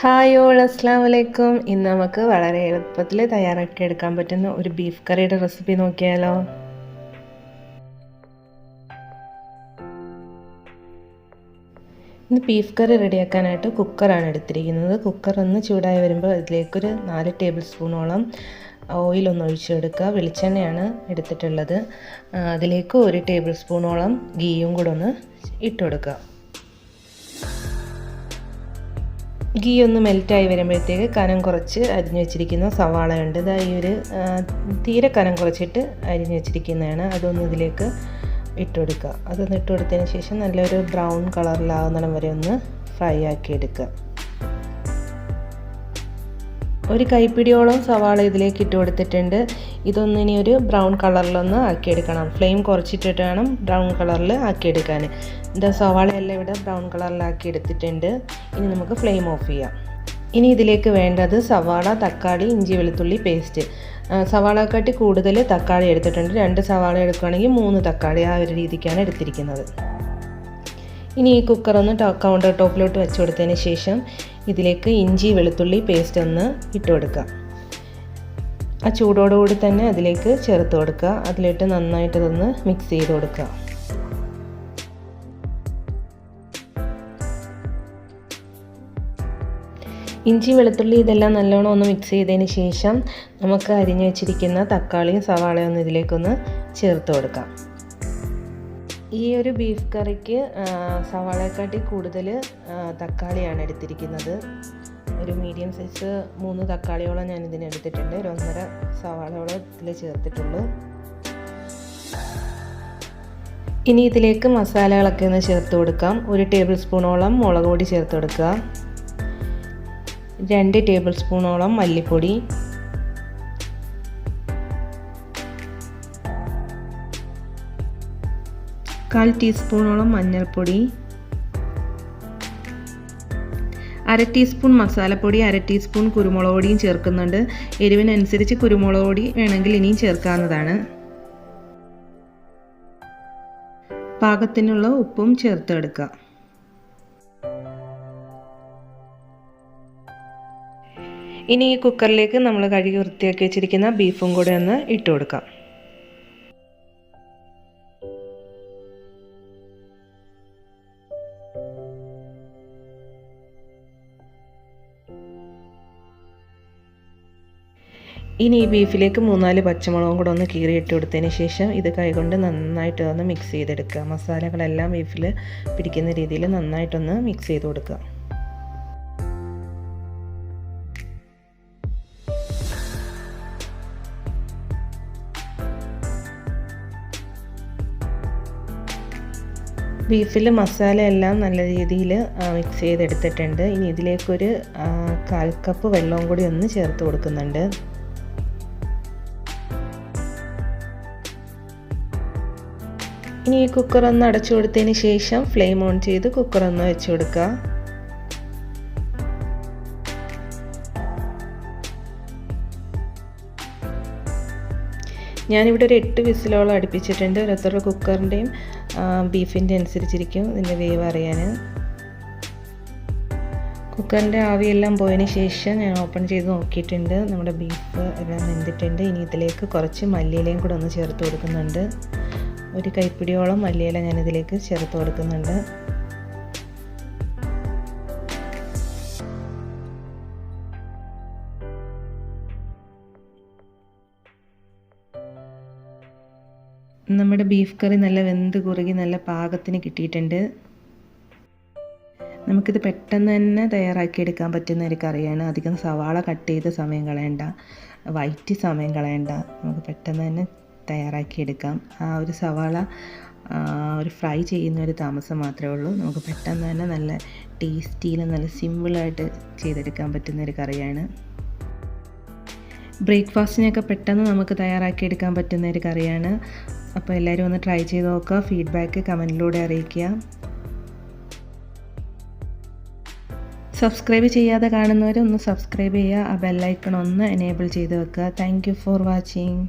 Hi all അസ്സാം വലൈക്കും. ഇന്ന് നമുക്ക് വളരെ എളുപ്പത്തിൽ തയ്യാറാക്കി എടുക്കാൻ പറ്റുന്ന ഒരു ബീഫ് കറിയുടെ റെസിപ്പി നോക്കിയാലോ. ഇന്ന് ബീഫ് കറി റെഡിയാക്കാനായിട്ട് കുക്കറാണ് എടുത്തിരിക്കുന്നത്. കുക്കർ ഒന്ന് ചൂടായി വരുമ്പോൾ അതിലേക്കൊരു 4 ടേബിൾ സ്പൂണോളം ഓയിലൊന്ന് ഒഴിച്ചെടുക്കുക. വെളിച്ചെണ്ണയാണ് എടുത്തിട്ടുള്ളത്. അതിലേക്ക് 1 ടേബിൾ സ്പൂണോളം ഗീയും കൂടെ ഒന്ന് ഇട്ട് കൊടുക്കുക. ഗീ ഒന്ന് മെൽറ്റായി വരുമ്പോഴത്തേക്ക് കനം കുറച്ച് അരിഞ്ഞു വെച്ചിരിക്കുന്ന സവാളയുണ്ട്. ഈ ഒരു തീരെ കനം കുറച്ചിട്ട് അരിഞ്ഞു വെച്ചിരിക്കുന്നതാണ്. അതൊന്ന് ഇതിലേക്ക് ഇട്ട് കൊടുക്കുക. അതൊന്ന് ഇട്ട് കൊടുത്തതിന് ശേഷം നല്ലൊരു ബ്രൗൺ കളറിലാവുന്നിടം വരെ ഒന്ന് ഫ്രൈ ആക്കി എടുക്കുക. ഒരു കൈപ്പിടിയോളം സവാള ഇതിലേക്ക് ഇട്ട് കൊടുത്തിട്ടുണ്ട്. ഇതൊന്ന് ഇനി ഒരു ബ്രൗൺ കളറിലൊന്ന് ആക്കിയെടുക്കണം. ഫ്ലെയിം കുറച്ചിട്ടിട്ട് വേണം ബ്രൗൺ കളറിൽ ആക്കിയെടുക്കാൻ. സവാളയെല്ലാം ഇവിടെ ബ്രൗൺ കളറിലാക്കി എടുത്തിട്ടുണ്ട്. ഇനി നമുക്ക് ഫ്ലെയിം ഓഫ് ചെയ്യാം. ഇനി ഇതിലേക്ക് വേണ്ടത് സവാള, തക്കാളി, ഇഞ്ചി വെളുത്തുള്ളി പേസ്റ്റ്. സവാളക്കാട്ടി കൂടുതൽ തക്കാളി എടുത്തിട്ടുണ്ട്. 2 സവാള എടുക്കുകയാണെങ്കിൽ 3 തക്കാളി, ആ ഒരു രീതിക്കാണ് എടുത്തിരിക്കുന്നത്. ഇനി ഈ കുക്കർ ഒന്ന് കൗണ്ടർ ടോപ്പിലോട്ട് വെച്ച് കൊടുത്തതിന് ശേഷം ഇതിലേക്ക് ഇഞ്ചി വെളുത്തുള്ളി പേസ്റ്റ് ഒന്ന് ഇട്ട് കൊടുക്കുക. ആ ചൂടോടുകൂടി തന്നെ അതിലേക്ക് ചേർത്ത് കൊടുക്കുക. അതിലിട്ട് നന്നായിട്ട് ഇതൊന്ന് മിക്സ് ചെയ്ത് കൊടുക്കുക. ഇഞ്ചി വെളുത്തുള്ളി ഇതെല്ലാം നല്ലോണം ഒന്ന് മിക്സ് ചെയ്തതിന് ശേഷം നമുക്ക് അരിഞ്ഞു വെച്ചിരിക്കുന്ന തക്കാളിയും സവാളയും ഒന്ന് ഇതിലേക്കൊന്ന് ചേർത്ത് കൊടുക്കാം. ഈ ഒരു ബീഫ് കറിക്ക് സവാളയെക്കാട്ടി കൂടുതൽ തക്കാളിയാണ് എടുത്തിരിക്കുന്നത്. ഒരു മീഡിയം സൈസ് 3 തക്കാളിയോളം ഞാൻ ഇതിന് എടുത്തിട്ടുണ്ട്. 1.5 സവാളയോളം ഇതിൽ ചേർത്തിട്ടുള്ളൂ. ഇനി ഇതിലേക്ക് മസാലകളൊക്കെ ഒന്ന് ചേർത്ത് കൊടുക്കാം. 1 ടേബിൾ സ്പൂണോളം മുളക് പൊടി ചേർത്ത് കൊടുക്കുക. 2 ടേബിൾ സ്പൂണോളം മല്ലിപ്പൊടി, 1/4 ടീസ്പൂണോളം മഞ്ഞൾപ്പൊടി, 1/2 ടീസ്പൂൺ മസാലപ്പൊടി, 1/2 ടീസ്പൂൺ കുരുമുളക് പൊടിയും ചേർക്കുന്നുണ്ട്. എരിവിനനുസരിച്ച് കുരുമുളക് പൊടി വേണമെങ്കിൽ ഇനിയും ചേർക്കാവുന്നതാണ്. പാകത്തിനുള്ള ഉപ്പും ചേർത്തെടുക്കുക. ഇനി ഈ കുക്കറിലേക്ക് നമ്മൾ കഴുകി വൃത്തിയാക്കി വെച്ചിരിക്കുന്ന ബീഫും കൂടെ ഒന്ന് ഇട്ട് കൊടുക്കാം. ഇനി ഈ ബീഫിലേക്ക് 3-4 പച്ചമുളകും കൂടെ ഒന്ന് കീറിയിട്ട് കൊടുത്തതിന് ശേഷം ഇത് കൈകൊണ്ട് നന്നായിട്ട് ഒന്ന് മിക്സ് ചെയ്തെടുക്കുക. മസാലകളെല്ലാം ബീഫിൽ പിടിക്കുന്ന രീതിയിൽ നന്നായിട്ടൊന്ന് മിക്സ് ചെയ്ത് കൊടുക്കുക. ബീഫിൽ മസാലയെല്ലാം നല്ല രീതിയിൽ മിക്സ് ചെയ്തെടുത്തിട്ടുണ്ട്. ഇനി ഇതിലേക്കൊരു 1/4 കപ്പ് വെള്ളവും കൂടി ഒന്ന് ചേർത്ത് കൊടുക്കുന്നുണ്ട്. ഇനി ഈ കുക്കർ ഒന്ന് അടച്ചു കൊടുത്തതിന് ശേഷം ഫ്ലെയിം ഓൺ ചെയ്ത് കുക്കർ ഒന്ന് വെച്ച് കൊടുക്കുക. ഞാനിവിടെ ഒരു 8 വിസിലോളം അടുപ്പിച്ചിട്ടുണ്ട്. ഓരോരുത്തരുടെ കുക്കറിൻ്റെയും ബീഫിൻ്റെ അനുസരിച്ചിരിക്കും ഇതിൻ്റെ വേവ് അറിയാൻ. കുക്കറിൻ്റെ ആവിയെല്ലാം പോയതിന് ശേഷം ഞാൻ ഓപ്പൺ ചെയ്ത് നോക്കിയിട്ടുണ്ട്. നമ്മുടെ ബീഫ് എല്ലാം വെന്തിട്ടുണ്ട്. ഇനി ഇതിലേക്ക് കുറച്ച് മല്ലിയിലയും കൂടെ ഒന്ന് ചേർത്ത് കൊടുക്കുന്നുണ്ട്. 1 കൈപ്പിടിയോളം മല്ലിയില ഞാനിതിലേക്ക് ചേർത്ത് കൊടുക്കുന്നുണ്ട്. നമ്മുടെ ബീഫ് കറി നല്ല വെന്ത് കുറുകി നല്ല പാകത്തിന് കിട്ടിയിട്ടുണ്ട്. നമുക്കിത് പെട്ടെന്ന് തന്നെ തയ്യാറാക്കിയെടുക്കാൻ പറ്റുന്ന ഒരു കറിയാണ്. അധികം സവാള കട്ട് ചെയ്ത് സമയം കളയണ്ട, വഴറ്റി സമയം കളയണ്ട. നമുക്ക് പെട്ടെന്ന് തന്നെ തയ്യാറാക്കിയെടുക്കാം. ആ ഒരു സവാള ഒരു ഫ്രൈ ചെയ്യുന്ന ഒരു താമസം മാത്രമേ ഉള്ളൂ. നമുക്ക് പെട്ടെന്ന് തന്നെ നല്ല ടേസ്റ്റിയിൽ നല്ല സിമ്പിളായിട്ട് ചെയ്തെടുക്കാൻ പറ്റുന്ന ഒരു കറിയാണ്. ബ്രേക്ക്ഫാസ്റ്റിനൊക്കെ പെട്ടെന്ന് നമുക്ക് തയ്യാറാക്കിയെടുക്കാൻ പറ്റുന്ന ഒരു കറിയാണ്. അപ്പോൾ എല്ലാവരും ഒന്ന് ട്രൈ ചെയ്ത് നോക്കുക. ഫീഡ്ബാക്ക് കമൻറ്റിലൂടെ അറിയിക്കുക. സബ്സ്ക്രൈബ് ചെയ്യാതെ കാണുന്നവരൊന്ന് സബ്സ്ക്രൈബ് ചെയ്യുക. ആ ബെല്ലൈക്കൺ ഒന്ന് എനേബിൾ ചെയ്ത് വെക്കുക. Thank you for watching.